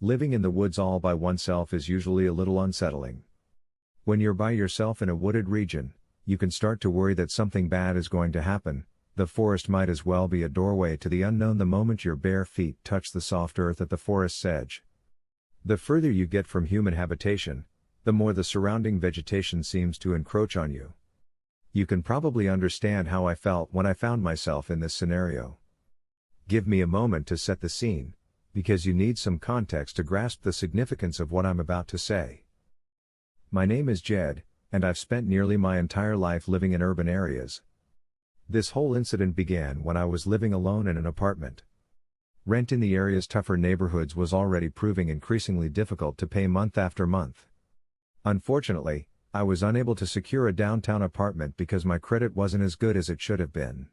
Living in the woods all by oneself is usually a little unsettling. When you're by yourself in a wooded region, you can start to worry that something bad is going to happen. The forest might as well be a doorway to the unknown the moment your bare feet touch the soft earth at the forest's edge. The further you get from human habitation, the more the surrounding vegetation seems to encroach on you. You can probably understand how I felt when I found myself in this scenario. Give me a moment to set the scene, because you need some context to grasp the significance of what I'm about to say. My name is Jed, and I've spent nearly my entire life living in urban areas. This whole incident began when I was living alone in an apartment. Rent in the area's tougher neighborhoods was already proving increasingly difficult to pay month after month. Unfortunately, I was unable to secure a downtown apartment because my credit wasn't as good as it should have been.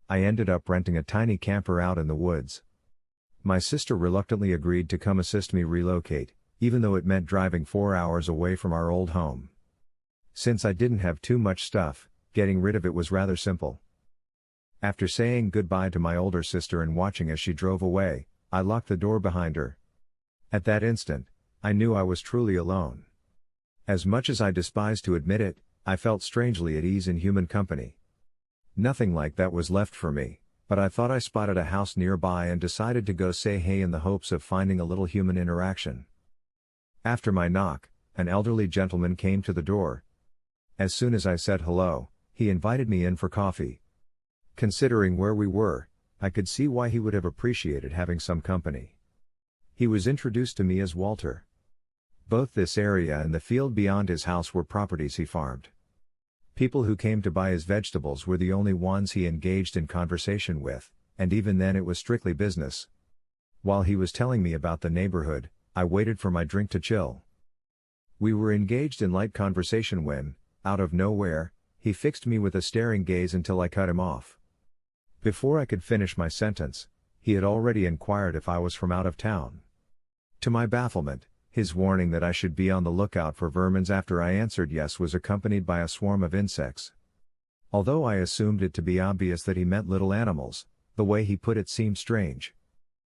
I ended up renting a tiny camper out in the woods. My sister reluctantly agreed to come assist me relocate, even though it meant driving 4 hours away from our old home. Since I didn't have too much stuff, getting rid of it was rather simple. After saying goodbye to my older sister and watching as she drove away, I locked the door behind her. At that instant, I knew I was truly alone. As much as I despise to admit it, I felt strangely at ease in human company. Nothing like that was left for me, but I thought I spotted a house nearby and decided to go say hey in the hopes of finding a little human interaction. After my knock, an elderly gentleman came to the door. As soon as I said hello, he invited me in for coffee. Considering where we were, I could see why he would have appreciated having some company. He was introduced to me as Walter. Both this area and the field beyond his house were properties he farmed. People who came to buy his vegetables were the only ones he engaged in conversation with, and even then it was strictly business. While he was telling me about the neighborhood, I waited for my drink to chill. We were engaged in light conversation when, out of nowhere, he fixed me with a staring gaze until I cut him off. Before I could finish my sentence, he had already inquired if I was from out of town. To my bafflement, his warning that I should be on the lookout for vermins after I answered yes was accompanied by a swarm of insects. Although I assumed it to be obvious that he meant little animals, the way he put it seemed strange.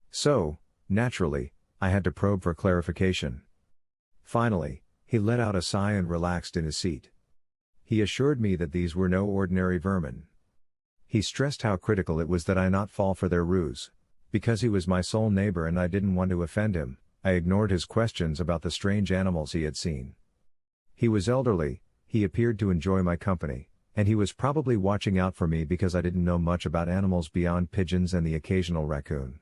So, naturally, I had to probe for clarification. Finally, he let out a sigh and relaxed in his seat. He assured me that these were no ordinary vermin. He stressed how critical it was that I not fall for their ruse. Because he was my sole neighbor and I didn't want to offend him, I ignored his questions about the strange animals he had seen. He was elderly, he appeared to enjoy my company, and he was probably watching out for me because I didn't know much about animals beyond pigeons and the occasional raccoon.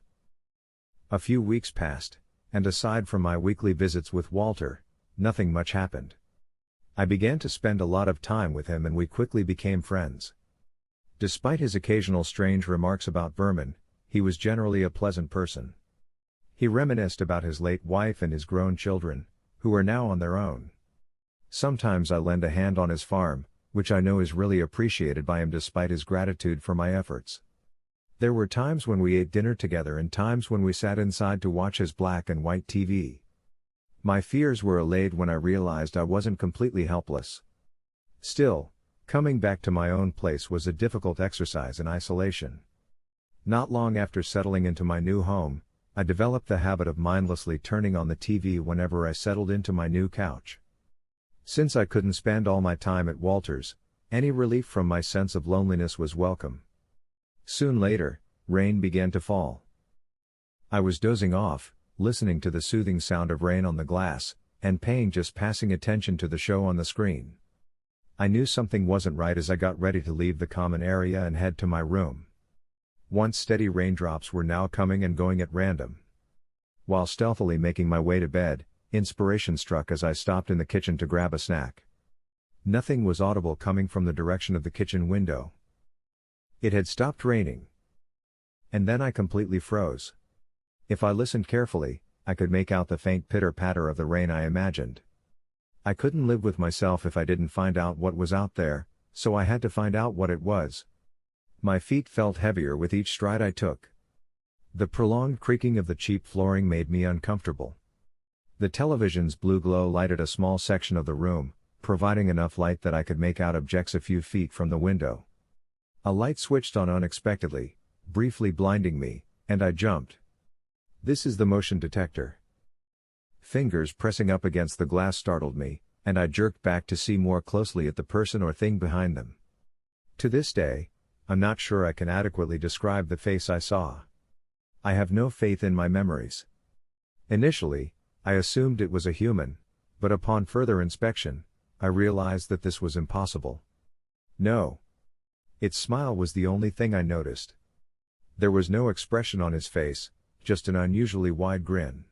A few weeks passed, and aside from my weekly visits with Walter, nothing much happened. I began to spend a lot of time with him and we quickly became friends. Despite his occasional strange remarks about vermin, he was generally a pleasant person. He reminisced about his late wife and his grown children, who are now on their own. Sometimes I lend a hand on his farm, which I know is really appreciated by him despite his gratitude for my efforts. There were times when we ate dinner together and times when we sat inside to watch his black and white TV. My fears were allayed when I realized I wasn't completely helpless. Still, coming back to my own place was a difficult exercise in isolation. Not long after settling into my new home, I developed the habit of mindlessly turning on the TV whenever I settled into my new couch. Since I couldn't spend all my time at Walter's, any relief from my sense of loneliness was welcome. Soon later, rain began to fall. I was dozing off, listening to the soothing sound of rain on the glass, and paying just passing attention to the show on the screen. I knew something wasn't right as I got ready to leave the common area and head to my room. Once steady raindrops were now coming and going at random. While stealthily making my way to bed, inspiration struck as I stopped in the kitchen to grab a snack. Nothing was audible coming from the direction of the kitchen window. It had stopped raining. And then I completely froze. If I listened carefully, I could make out the faint pitter-patter of the rain I imagined. I couldn't live with myself if I didn't find out what was out there, so I had to find out what it was. My feet felt heavier with each stride I took. The prolonged creaking of the cheap flooring made me uncomfortable. The television's blue glow lighted a small section of the room, providing enough light that I could make out objects a few feet from the window. A light switched on unexpectedly, briefly blinding me, and I jumped. This is the motion detector. Fingers pressing up against the glass startled me, and I jerked back to see more closely at the person or thing behind them. To this day, I'm not sure I can adequately describe the face I saw. I have no faith in my memories. Initially, I assumed it was a human, but upon further inspection, I realized that this was impossible. No. Its smile was the only thing I noticed. There was no expression on his face, just an unusually wide grin.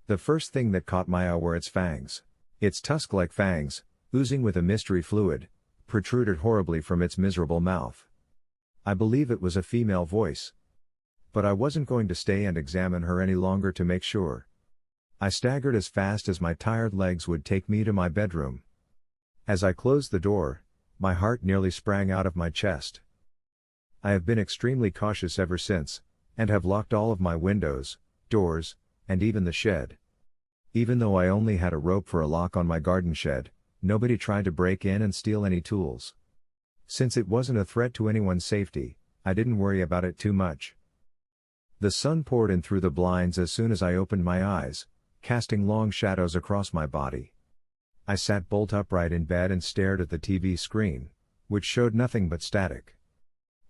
The first thing that caught my eye were its fangs. Its tusk-like fangs, oozing with a mystery fluid, protruded horribly from its miserable mouth. I believe it was a female voice. But I wasn't going to stay and examine her any longer to make sure. I staggered as fast as my tired legs would take me to my bedroom. As I closed the door, my heart nearly sprang out of my chest. I have been extremely cautious ever since, and have locked all of my windows, doors, and even the shed. Even though I only had a rope for a lock on my garden shed, nobody tried to break in and steal any tools. Since it wasn't a threat to anyone's safety, I didn't worry about it too much. The sun poured in through the blinds as soon as I opened my eyes, casting long shadows across my body. I sat bolt upright in bed and stared at the TV screen, which showed nothing but static.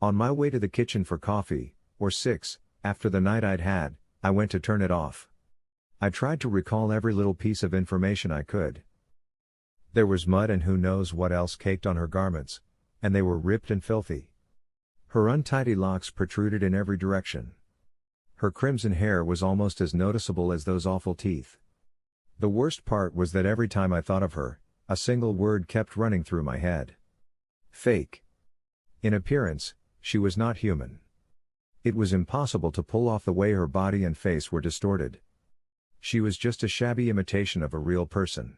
On my way to the kitchen for coffee, or 6, after the night I'd had, I went to turn it off. I tried to recall every little piece of information I could. There was mud and who knows what else caked on her garments, and they were ripped and filthy. Her untidy locks protruded in every direction. Her crimson hair was almost as noticeable as those awful teeth. The worst part was that every time I thought of her, a single word kept running through my head. Fake. In appearance, she was not human. It was impossible to pull off the way her body and face were distorted. She was just a shabby imitation of a real person.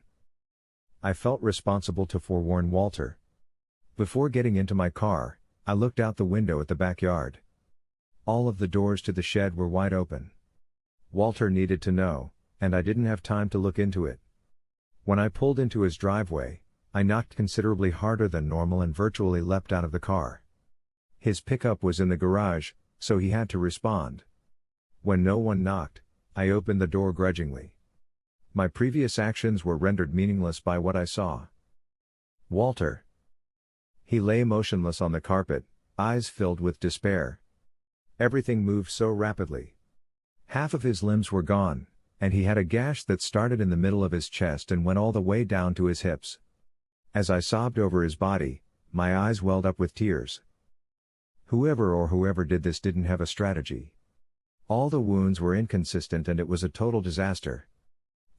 I felt responsible to forewarn Walter. Before getting into my car, I looked out the window at the backyard. All of the doors to the shed were wide open. Walter needed to know, and I didn't have time to look into it. When I pulled into his driveway, I knocked considerably harder than normal and virtually leapt out of the car. His pickup was in the garage, so he had to respond. When no one knocked, I opened the door grudgingly. My previous actions were rendered meaningless by what I saw. Walter. He lay motionless on the carpet, eyes filled with despair. Everything moved so rapidly. Half of his limbs were gone, and he had a gash that started in the middle of his chest and went all the way down to his hips. As I sobbed over his body, my eyes welled up with tears. Whoever did this didn't have a strategy. All the wounds were inconsistent and it was a total disaster.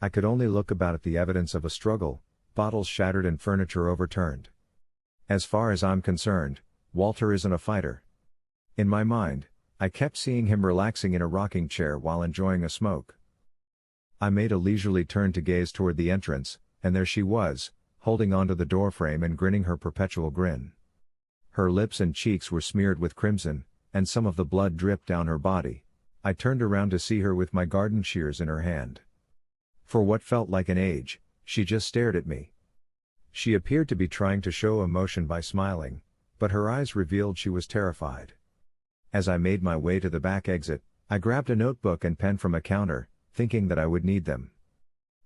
I could only look about at the evidence of a struggle, bottles shattered and furniture overturned. As far as I'm concerned, Walter isn't a fighter. In my mind, I kept seeing him relaxing in a rocking chair while enjoying a smoke. I made a leisurely turn to gaze toward the entrance, and there she was, holding onto the doorframe and grinning her perpetual grin. Her lips and cheeks were smeared with crimson, and some of the blood dripped down her body. I turned around to see her with my garden shears in her hand. For what felt like an age, she just stared at me. She appeared to be trying to show emotion by smiling, but her eyes revealed she was terrified. As I made my way to the back exit, I grabbed a notebook and pen from a counter, thinking that I would need them.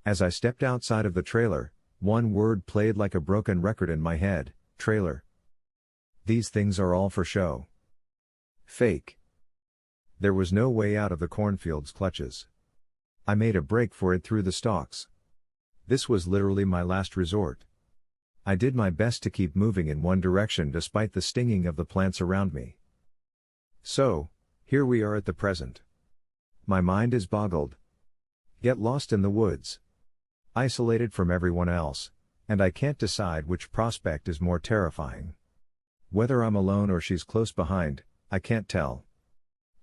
As I stepped outside of the trailer, one word played like a broken record in my head: trailer. These things are all for show. Fake. There was no way out of the cornfield's clutches. I made a break for it through the stalks. This was literally my last resort. I did my best to keep moving in one direction despite the stinging of the plants around me. So, here we are at the present. My mind is boggled. Yet lost in the woods. Isolated from everyone else, and I can't decide which prospect is more terrifying. Whether I'm alone or she's close behind, I can't tell.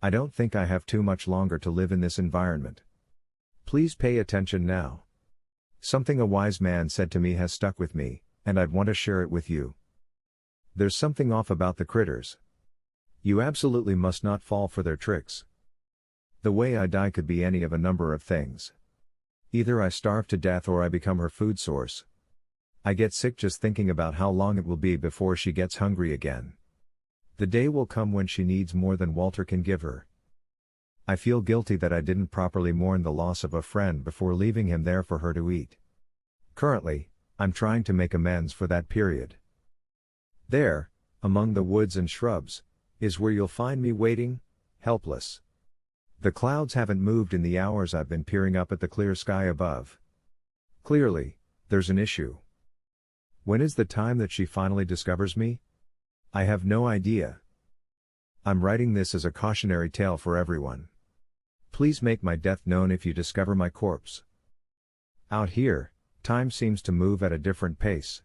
I don't think I have too much longer to live in this environment. Please pay attention now. Something a wise man said to me has stuck with me, and I'd want to share it with you. There's something off about the critters. You absolutely must not fall for their tricks. The way I die could be any of a number of things. Either I starve to death or I become her food source. I get sick just thinking about how long it will be before she gets hungry again. The day will come when she needs more than Walter can give her. I feel guilty that I didn't properly mourn the loss of a friend before leaving him there for her to eat. Currently, I'm trying to make amends for that period. There, among the woods and shrubs, is where you'll find me waiting, helpless. The clouds haven't moved in the hours I've been peering up at the clear sky above. Clearly, there's an issue. When is the time that she finally discovers me? I have no idea. I'm writing this as a cautionary tale for everyone. Please make my death known if you discover my corpse. Out here, time seems to move at a different pace.